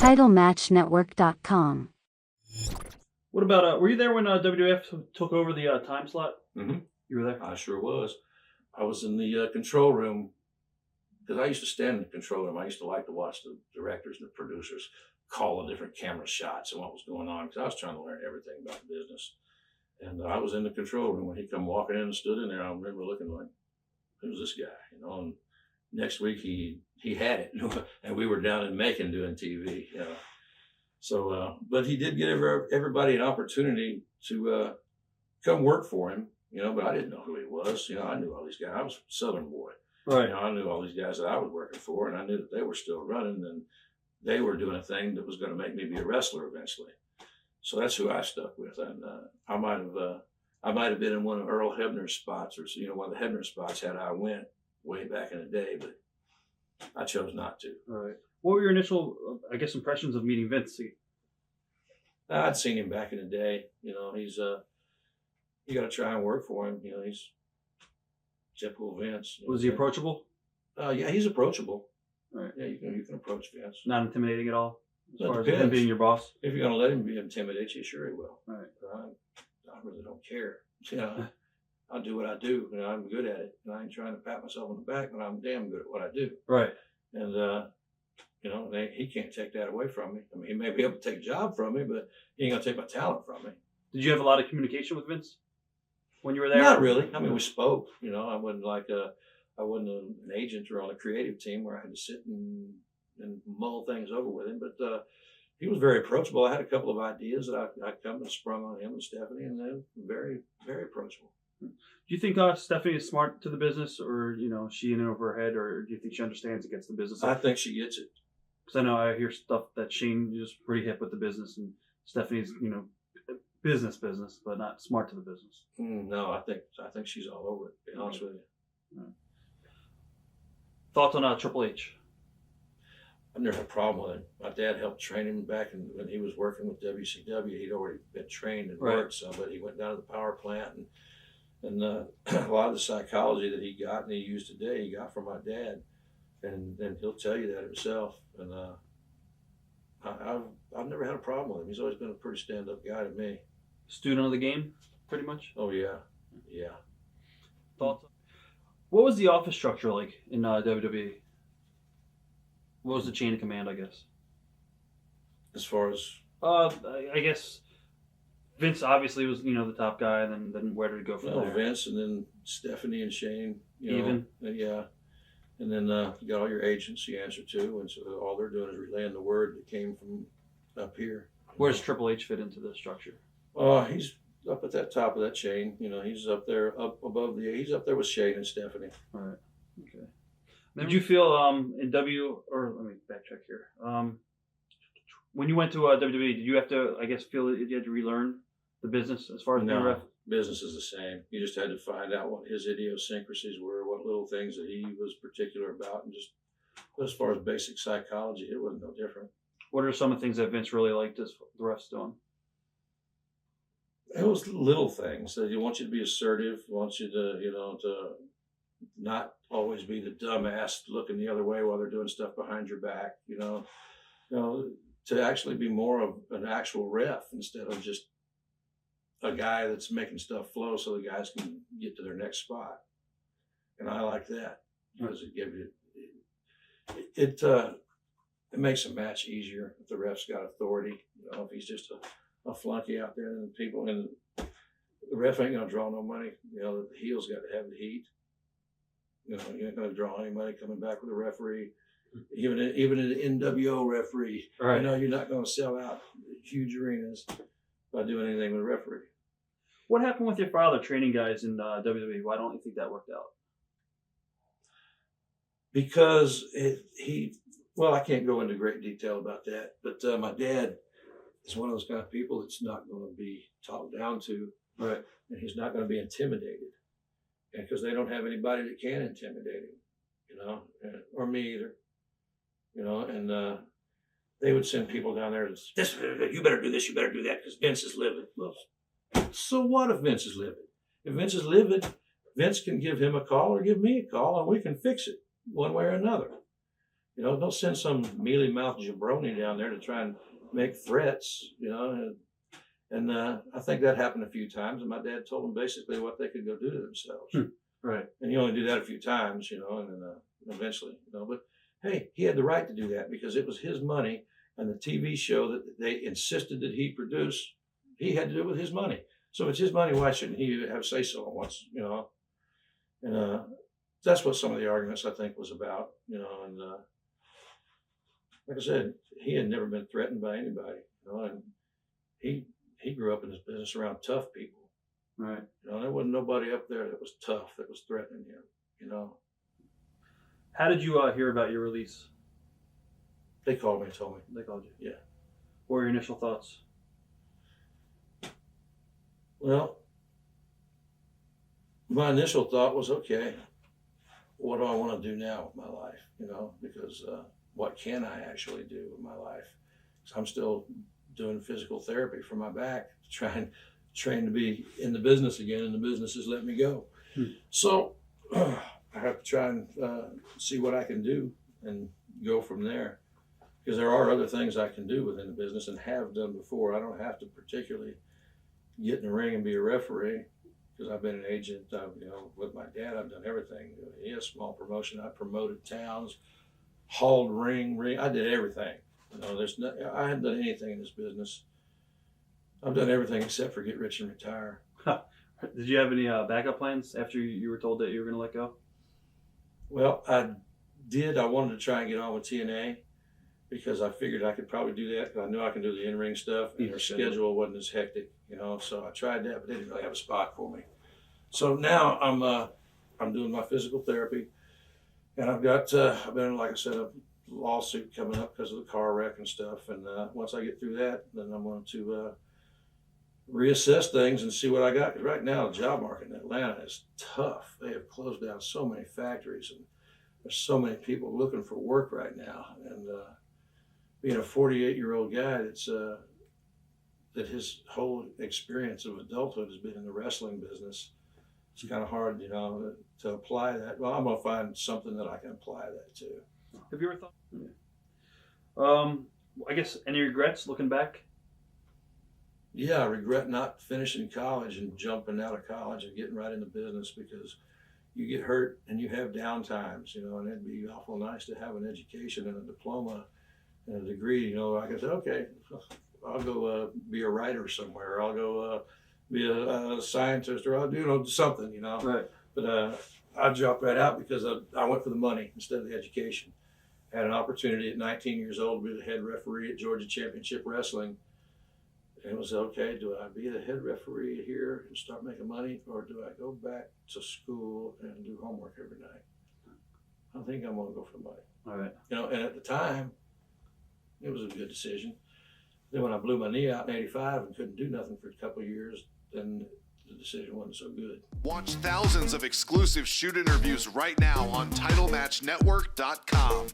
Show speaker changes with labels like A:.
A: TitleMatchNetwork.com.
B: What about, were you there when WWF took over the time slot?
C: Mm-hmm.
B: You were there?
C: I sure was. I was in the control room because I used to stand in the control room. I used to like to watch the directors and the producers call the different camera shots and what was going on because I was trying to learn everything about the business. And I was in the control room when he come walking in and stood in there. I remember looking like, who's this guy? You know. And next week he had it, and we were down in Macon doing TV. You know. So, but he did give everybody an opportunity to come work for him. You know, but I didn't know who he was. You know, I knew all these guys. I was a Southern boy.
B: Right.
C: You know, I knew all these guys that I was working for, and I knew that they were still running, and they were doing a thing that was going to make me be a wrestler eventually. So that's who I stuck with, and I might have been in one of Earl Hebner's spots, or one of the Hebner spots had I went way back in the day, but I chose not to.
B: Right. What were your initial, I guess, impressions of meeting Vince?
C: I'd seen him back in the day. You know, he's you got to try and work for him. You know, he's typical Vince.
B: Was he approachable?
C: Yeah, he's approachable.
B: Right.
C: Yeah, you can approach Vince.
B: Not intimidating at all, as
C: That
B: far as
C: depends.
B: him being your boss.
C: If you're going to let him intimidate you, sure he will.
B: Right.
C: I really don't care. You know, I do what I do. You know, I'm good at it, and I ain't trying to pat myself on the back, but I'm damn good at what I do.
B: Right.
C: And you know, he can't take that away from me. I mean, he may be able to take a job from me, but he ain't gonna take my talent from me.
B: Did you have a lot of communication with Vince when you were there?
C: Not really. I mean, we spoke. You know, I wasn't an agent or on a creative team where I had to sit and mull things over with him. But he was very approachable. I had a couple of ideas that I come and sprung on him and Stephanie, and they're very, very approachable.
B: Do you think Stephanie is smart to the business, or she in and over her head, or do you think she understands and gets the business?
C: I think she gets it.
B: Because I know I hear stuff that Shane is pretty hip with the business, and Stephanie's business, but not smart to the business.
C: No, I think she's all over it. To be honest with you.
B: Right. Thoughts on Triple H?
C: I've never had a problem with him. My dad helped train him back when he was working with WCW. He'd already been trained and worked some, but he went down to the power plant and a lot of the psychology that he got and he used today, he got from my dad, and he'll tell you that himself. And I've never had a problem with him. He's always been a pretty stand-up guy to me.
B: Student of the game, pretty much.
C: Oh yeah, yeah.
B: Thoughts? What was the office structure like in WWE? What was the chain of command, I guess?
C: As far as
B: I guess Vince obviously was the top guy, and then where did it go from there?
C: Vince, and then Stephanie and Shane.
B: Even.
C: Yeah. And then you got all your agents you answer to, and so all they're doing is relaying the word that came from up here.
B: Where does Triple H fit into the structure?
C: He's up at that top of that chain. He's up there, he's up there with Shane and Stephanie.
B: All right. Okay. Did you feel let me backtrack here. When you went to WWE, did you have to, I guess, feel that you had to relearn the business as far as being a ref?
C: Business is the same. You just had to find out what his idiosyncrasies were, what little things that he was particular about, and just as far as basic psychology, it wasn't no different.
B: What are some of the things that Vince really liked the refs doing?
C: It was little things. He wants you to be assertive, wants you to, to not always be the dumbass looking the other way while they're doing stuff behind your back, to actually be more of an actual ref instead of just a guy that's making stuff flow so the guys can get to their next spot. And I like that because it gives you, it makes a match easier if the ref's got authority. If he's just a flunky out there, and the ref ain't gonna draw no money. The heel's got to have the heat. You ain't gonna draw any money coming back with a referee, even an NWO referee.
B: Right.
C: You're not gonna sell out huge arenas by doing anything with a referee.
B: What happened with your father training guys in WWE? Why don't you think that worked out?
C: Because I can't go into great detail about that, but my dad is one of those kind of people that's not going to be talked down to,
B: right?
C: And he's not going to be intimidated, and because they don't have anybody that can intimidate him, or me either, and they would send people down there. This, you better do this, you better do that, because Vince is livid. Well, so what if Vince is livid? If Vince is livid, Vince can give him a call or give me a call, and we can fix it one way or another. You know, don't send some mealy-mouthed jabroni down there to try and make threats, you know. And I think that happened a few times, and my dad told them basically what they could go do to themselves.
B: Right.
C: And you only do that a few times, you know, and then eventually, you know. But hey, he had the right to do that because it was his money, and the TV show that they insisted that he produce, he had to do it with his money. So if it's his money, why shouldn't he have say so on what's, you know? And that's what some of the arguments I think was about, you know. And like I said, he had never been threatened by anybody, you know, and he grew up in this business around tough people.
B: Right.
C: You know, there wasn't nobody up there that was tough, that was threatening him, you know.
B: How did you hear about your release?
C: They called me and told me.
B: They called you.
C: Yeah.
B: What were your initial thoughts?
C: Well, my initial thought was, okay, what do I want to do now with my life? You know, because what can I actually do with my life? So I'm still doing physical therapy for my back, trying train to be in the business again, and the business has let me go. So I have to try and see what I can do and go from there, because there are other things I can do within the business and have done before. I don't have to particularly get in the ring and be a referee, because I've been an agent. You know, with my dad, I've done everything. He has a small promotion. I promoted towns, hauled ring. I did everything. You know, I haven't done anything in this business. I've done everything except for get rich and retire.
B: Did you have any backup plans after you were told that you were going to let go?
C: Well, I did. I wanted to try and get on with TNA because I figured I could probably do that. I knew I can do the in-ring stuff, and their schedule wasn't as hectic, you know. So I tried that, but they didn't really have a spot for me. So now I'm doing my physical therapy, and I've been, like I said, a lawsuit coming up because of the car wreck and stuff. And once I get through that, then I'm going to reassess things and see what I got. Because right now, the job market in Atlanta is tough. They have closed down so many factories, and there's so many people looking for work right now. And being a 48-year-old guy that his whole experience of adulthood has been in the wrestling business, it's kind of hard, you know, to apply that. Well, I'm going to find something that I can apply that to.
B: Have you ever thought? Yeah. I guess any regrets looking back?
C: Yeah, I regret not finishing college and jumping out of college and getting right into business, because you get hurt and you have down times, you know, and it'd be awful nice to have an education and a diploma and a degree, you know. I could say, okay, I'll go be a writer somewhere, or I'll go be a scientist, or I'll do, you know, something, you know.
B: Right.
C: But I dropped right out because I went for the money instead of the education. I had an opportunity at 19 years old to be the head referee at Georgia Championship Wrestling. And it was, okay, do I be the head referee here and start making money, or do I go back to school and do homework every night? I think I'm going to go for the money.
B: All right.
C: You know, and at the time, it was a good decision. Then when I blew my knee out in '85 and couldn't do nothing for a couple of years, then the decision wasn't so good.
A: Watch thousands of exclusive shoot interviews right now on TitleMatchNetwork.com.